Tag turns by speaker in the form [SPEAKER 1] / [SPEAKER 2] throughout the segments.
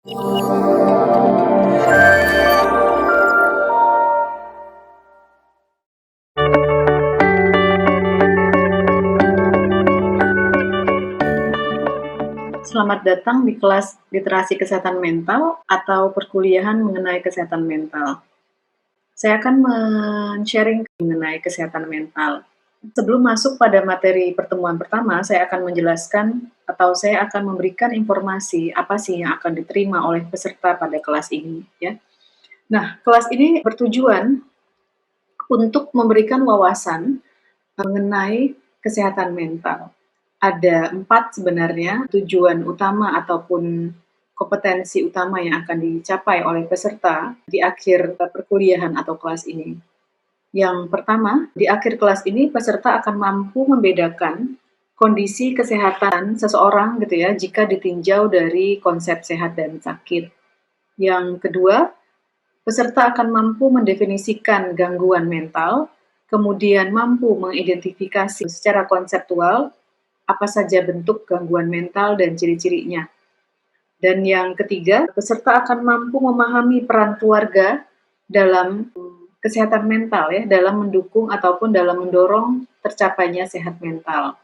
[SPEAKER 1] Selamat datang di kelas Literasi Kesehatan Mental atau perkuliahan mengenai kesehatan mental. Saya akan men-sharing mengenai kesehatan mental. Sebelum masuk pada materi pertemuan pertama, saya akan menjelaskan atau saya akan memberikan informasi apa sih yang akan diterima oleh peserta pada kelas ini, ya. Nah, kelas ini bertujuan untuk memberikan wawasan mengenai kesehatan mental. Ada 4 sebenarnya tujuan utama ataupun kompetensi utama yang akan dicapai oleh peserta di akhir perkuliahan atau kelas ini. Yang pertama, di akhir kelas ini peserta akan mampu membedakan kondisi kesehatan seseorang gitu ya, jika ditinjau dari konsep sehat dan sakit. Yang kedua, peserta akan mampu mendefinisikan gangguan mental, kemudian mampu mengidentifikasi secara konseptual apa saja bentuk gangguan mental dan ciri-cirinya. Dan yang ketiga, peserta akan mampu memahami peran keluarga dalam kesehatan mental ya, dalam mendukung ataupun dalam mendorong tercapainya sehat mental.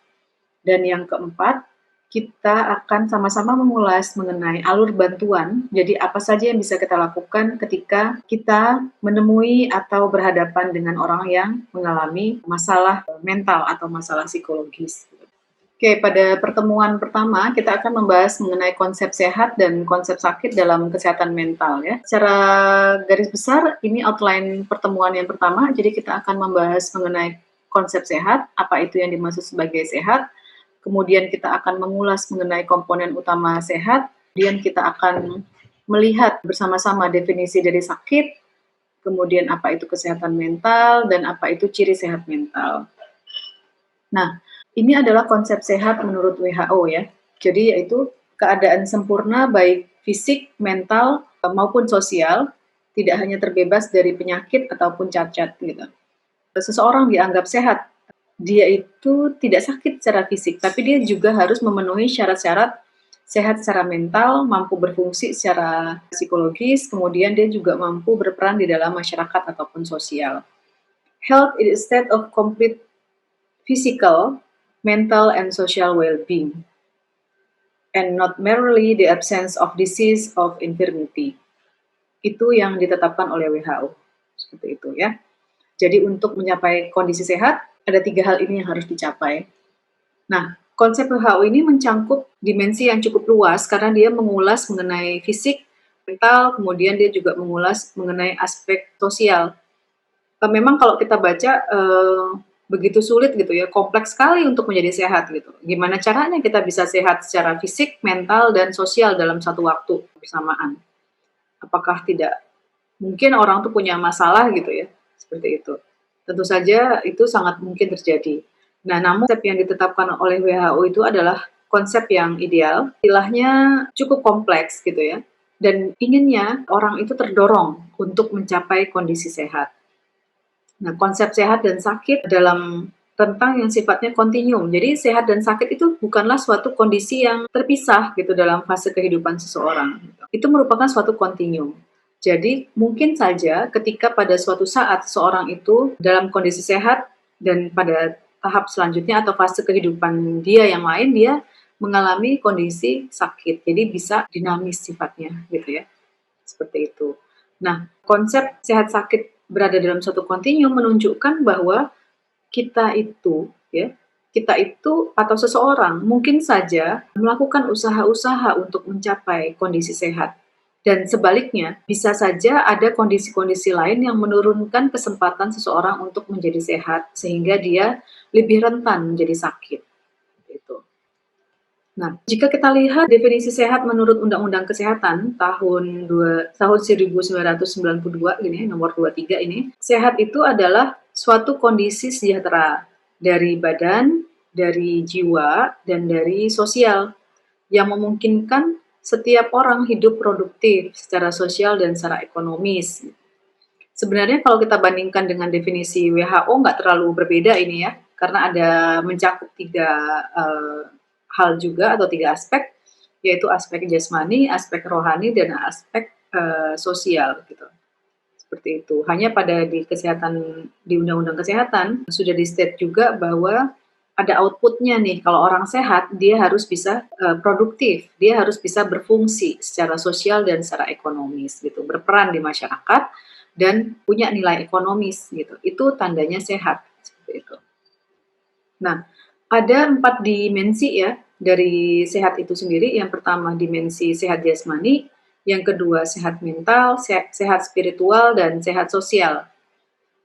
[SPEAKER 1] Dan yang keempat, kita akan sama-sama mengulas mengenai alur bantuan. Jadi apa saja yang bisa kita lakukan ketika kita menemui atau berhadapan dengan orang yang mengalami masalah mental atau masalah psikologis. Oke, pada pertemuan pertama kita akan membahas mengenai konsep sehat dan konsep sakit dalam kesehatan mental ya. Secara garis besar ini outline pertemuan yang pertama, jadi kita akan membahas mengenai konsep sehat, apa itu yang dimaksud sebagai sehat, kemudian kita akan mengulas mengenai komponen utama sehat, kemudian kita akan melihat bersama-sama definisi dari sakit, kemudian apa itu kesehatan mental, dan apa itu ciri sehat mental. Nah, ini adalah konsep sehat menurut WHO ya. Jadi yaitu keadaan sempurna baik fisik, mental, maupun sosial, tidak hanya terbebas dari penyakit ataupun cacat gitu. Seseorang dianggap sehat, dia itu tidak sakit secara fisik, tapi dia juga harus memenuhi syarat-syarat sehat secara mental, mampu berfungsi secara psikologis, kemudian dia juga mampu berperan di dalam masyarakat ataupun sosial. Health is a state of complete physical, mental, and social well-being, and not merely the absence of disease of infirmity. Itu yang ditetapkan oleh WHO. Seperti itu ya. Jadi untuk mencapai kondisi sehat, ada 3 hal ini yang harus dicapai. Nah, konsep WHO ini mencangkup dimensi yang cukup luas karena dia mengulas mengenai fisik, mental, kemudian dia juga mengulas mengenai aspek sosial. Memang kalau kita baca begitu sulit gitu ya, kompleks sekali untuk menjadi sehat gitu. Gimana caranya kita bisa sehat secara fisik, mental, dan sosial dalam satu waktu bersamaan? Apakah tidak mungkin orang tuh punya masalah gitu ya, seperti itu. Tentu saja itu sangat mungkin terjadi. Nah, namun konsep yang ditetapkan oleh WHO itu adalah konsep yang ideal, istilahnya cukup kompleks gitu ya, dan inginnya orang itu terdorong untuk mencapai kondisi sehat. Nah, konsep sehat dan sakit dalam tentang yang sifatnya kontinuum. Jadi sehat dan sakit itu bukanlah suatu kondisi yang terpisah gitu dalam fase kehidupan seseorang. Itu merupakan suatu kontinuum. Jadi mungkin saja ketika pada suatu saat seseorang itu dalam kondisi sehat dan pada tahap selanjutnya atau fase kehidupan dia yang lain dia mengalami kondisi sakit. Jadi bisa dinamis sifatnya gitu ya. Seperti itu. Nah, konsep sehat sakit berada dalam suatu kontinuum menunjukkan bahwa kita itu atau seseorang mungkin saja melakukan usaha-usaha untuk mencapai kondisi sehat. Dan sebaliknya, bisa saja ada kondisi-kondisi lain yang menurunkan kesempatan seseorang untuk menjadi sehat sehingga dia lebih rentan menjadi sakit. Gitu. Nah, jika kita lihat definisi sehat menurut Undang-Undang Kesehatan tahun 1992 ini, nomor 23 ini, sehat itu adalah suatu kondisi sejahtera dari badan, dari jiwa, dan dari sosial yang memungkinkan setiap orang hidup produktif secara sosial dan secara ekonomis. Sebenarnya kalau kita bandingkan dengan definisi WHO nggak terlalu berbeda ini ya, karena ada mencakup 3 hal juga atau 3 aspek. yaitu aspek jasmani, aspek rohani, dan aspek sosial gitu. Seperti itu. Hanya pada di Undang-Undang Kesehatan sudah di-state juga bahwa ada outputnya nih. Kalau orang sehat, dia harus bisa produktif, dia harus bisa berfungsi secara sosial dan secara ekonomis gitu, berperan di masyarakat dan punya nilai ekonomis gitu. Itu tandanya sehat seperti itu. Nah, ada 4 dimensi ya dari sehat itu sendiri. Yang pertama dimensi sehat jasmani, yang kedua sehat mental, sehat spiritual, dan sehat sosial.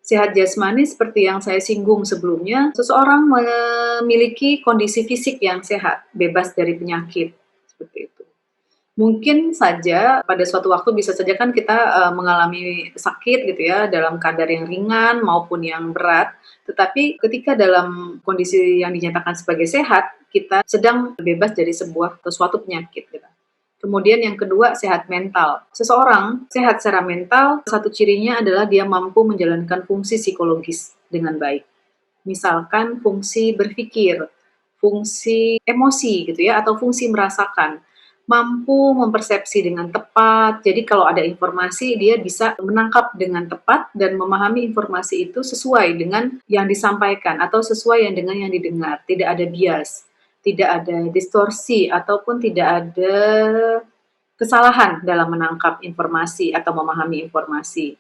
[SPEAKER 1] Sehat jasmani seperti yang saya singgung sebelumnya, seseorang memiliki kondisi fisik yang sehat, bebas dari penyakit, seperti itu. Mungkin saja pada suatu waktu bisa saja kan kita mengalami sakit gitu ya dalam kadar yang ringan maupun yang berat, tetapi ketika dalam kondisi yang dinyatakan sebagai sehat, kita sedang bebas dari sebuah atau suatu penyakit gitu. Kemudian yang kedua, sehat mental. Seseorang sehat secara mental, satu cirinya adalah dia mampu menjalankan fungsi psikologis dengan baik. Misalkan fungsi berpikir, fungsi emosi gitu ya, atau fungsi merasakan. Mampu mempersepsi dengan tepat, jadi kalau ada informasi dia bisa menangkap dengan tepat dan memahami informasi itu sesuai dengan yang disampaikan atau sesuai dengan yang didengar, tidak ada bias, tidak ada distorsi ataupun tidak ada kesalahan dalam menangkap informasi atau memahami informasi.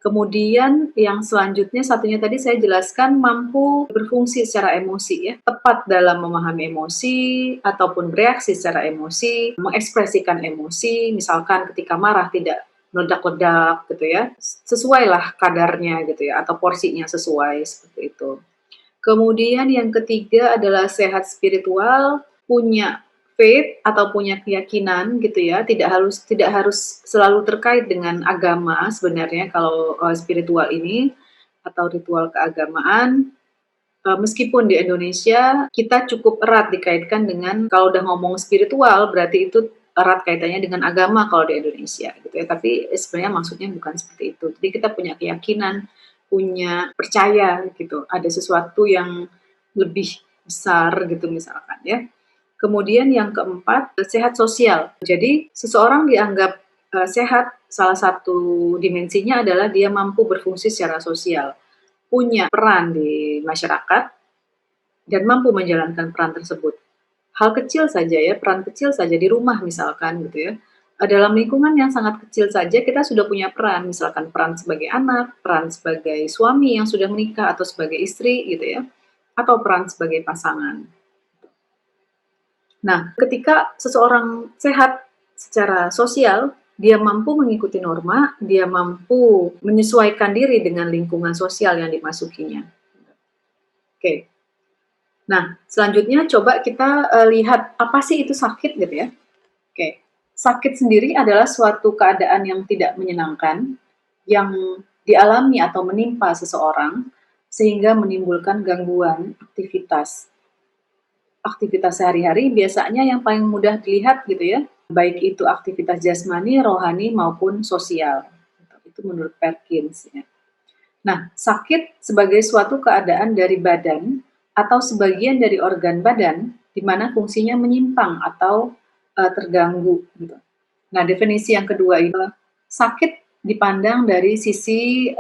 [SPEAKER 1] Kemudian yang selanjutnya satunya tadi saya jelaskan mampu berfungsi secara emosi ya, tepat dalam memahami emosi ataupun bereaksi secara emosi, mengekspresikan emosi, misalkan ketika marah tidak meledak-ledak gitu ya, sesuailah kadarnya gitu ya, atau porsinya sesuai seperti itu. Kemudian yang ketiga adalah sehat spiritual, punya faith atau punya keyakinan gitu ya, tidak harus selalu terkait dengan agama sebenarnya kalau spiritual ini atau ritual keagamaan. Meskipun di Indonesia kita cukup erat dikaitkan dengan kalau udah ngomong spiritual berarti itu erat kaitannya dengan agama kalau di Indonesia gitu ya. Tapi sebenarnya maksudnya bukan seperti itu. Jadi kita punya keyakinan, punya percaya gitu, ada sesuatu yang lebih besar gitu misalkan ya. Kemudian yang keempat, sehat sosial. Jadi seseorang dianggap sehat, salah satu dimensinya adalah dia mampu berfungsi secara sosial, punya peran di masyarakat dan mampu menjalankan peran tersebut. Hal kecil saja ya, peran kecil saja di rumah misalkan gitu ya. Dalam lingkungan yang sangat kecil saja kita sudah punya peran, misalkan peran sebagai anak, peran sebagai suami yang sudah menikah atau sebagai istri gitu ya, atau peran sebagai pasangan. Nah, ketika seseorang sehat secara sosial, dia mampu mengikuti norma, dia mampu menyesuaikan diri dengan lingkungan sosial yang dimasukinya. Oke. Nah, selanjutnya coba kita lihat apa sih itu sakit gitu ya. Oke. Sakit sendiri adalah suatu keadaan yang tidak menyenangkan yang dialami atau menimpa seseorang sehingga menimbulkan gangguan aktivitas sehari-hari biasanya yang paling mudah dilihat gitu ya, baik itu aktivitas jasmani, rohani maupun sosial. Itu menurut Perkins ya. Nah, sakit sebagai suatu keadaan dari badan atau sebagian dari organ badan di mana fungsinya menyimpang atau terganggu gitu. Nah, definisi yang kedua itu sakit dipandang dari sisi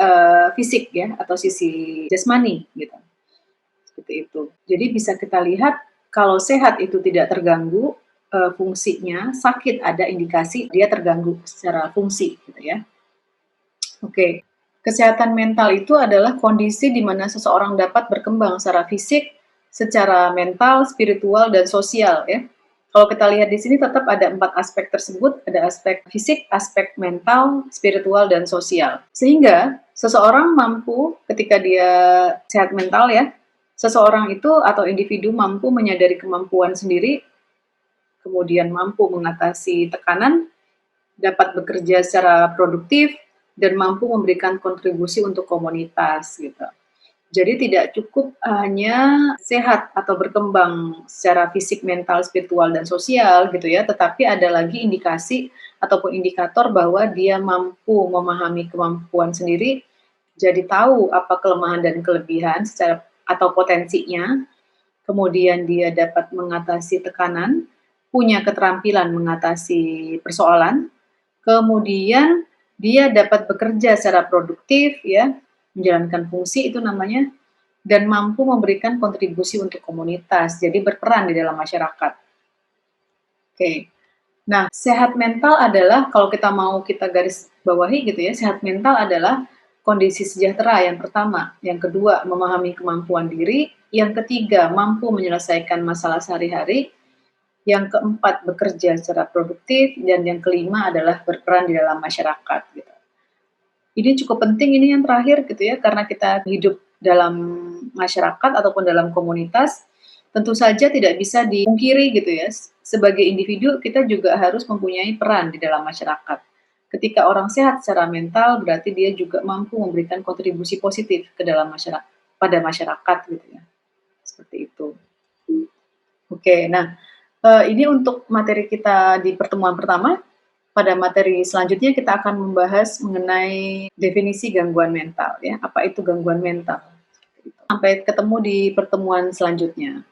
[SPEAKER 1] fisik ya atau sisi jasmani gitu. Seperti itu. Jadi bisa kita lihat kalau sehat itu tidak terganggu fungsinya, sakit ada indikasi dia terganggu secara fungsi gitu ya. Oke. Kesehatan mental itu adalah kondisi di mana seseorang dapat berkembang secara fisik, secara mental, spiritual, dan sosial ya. Kalau kita lihat di sini tetap ada 4 aspek tersebut, ada aspek fisik, aspek mental, spiritual, dan sosial. Sehingga seseorang mampu ketika dia sehat mental ya, seseorang itu atau individu mampu menyadari kemampuan sendiri, kemudian mampu mengatasi tekanan, dapat bekerja secara produktif, dan mampu memberikan kontribusi untuk komunitas gitu. Jadi tidak cukup hanya sehat atau berkembang secara fisik, mental, spiritual, dan sosial gitu ya, tetapi ada lagi indikasi ataupun indikator bahwa dia mampu memahami kemampuan sendiri, jadi tahu apa kelemahan dan kelebihan secara atau potensinya, kemudian dia dapat mengatasi tekanan, punya keterampilan mengatasi persoalan, kemudian dia dapat bekerja secara produktif ya, menjalankan fungsi itu namanya, dan mampu memberikan kontribusi untuk komunitas, jadi berperan di dalam masyarakat. Oke. Nah, sehat mental adalah kalau kita garis bawahi gitu ya, sehat mental adalah kondisi sejahtera yang pertama, yang kedua memahami kemampuan diri, yang ketiga mampu menyelesaikan masalah sehari-hari, yang keempat bekerja secara produktif, dan yang kelima adalah berperan di dalam masyarakat gitu. Ini cukup penting ini yang terakhir gitu ya, karena kita hidup dalam masyarakat ataupun dalam komunitas, tentu saja tidak bisa dipungkiri gitu ya, sebagai individu kita juga harus mempunyai peran di dalam masyarakat. Ketika orang sehat secara mental, berarti dia juga mampu memberikan kontribusi positif ke dalam pada masyarakat gitu ya, seperti itu. Oke, nah, ini untuk materi kita di pertemuan pertama. Pada materi selanjutnya kita akan membahas mengenai definisi gangguan mental ya, apa itu gangguan mental. Sampai ketemu di pertemuan selanjutnya.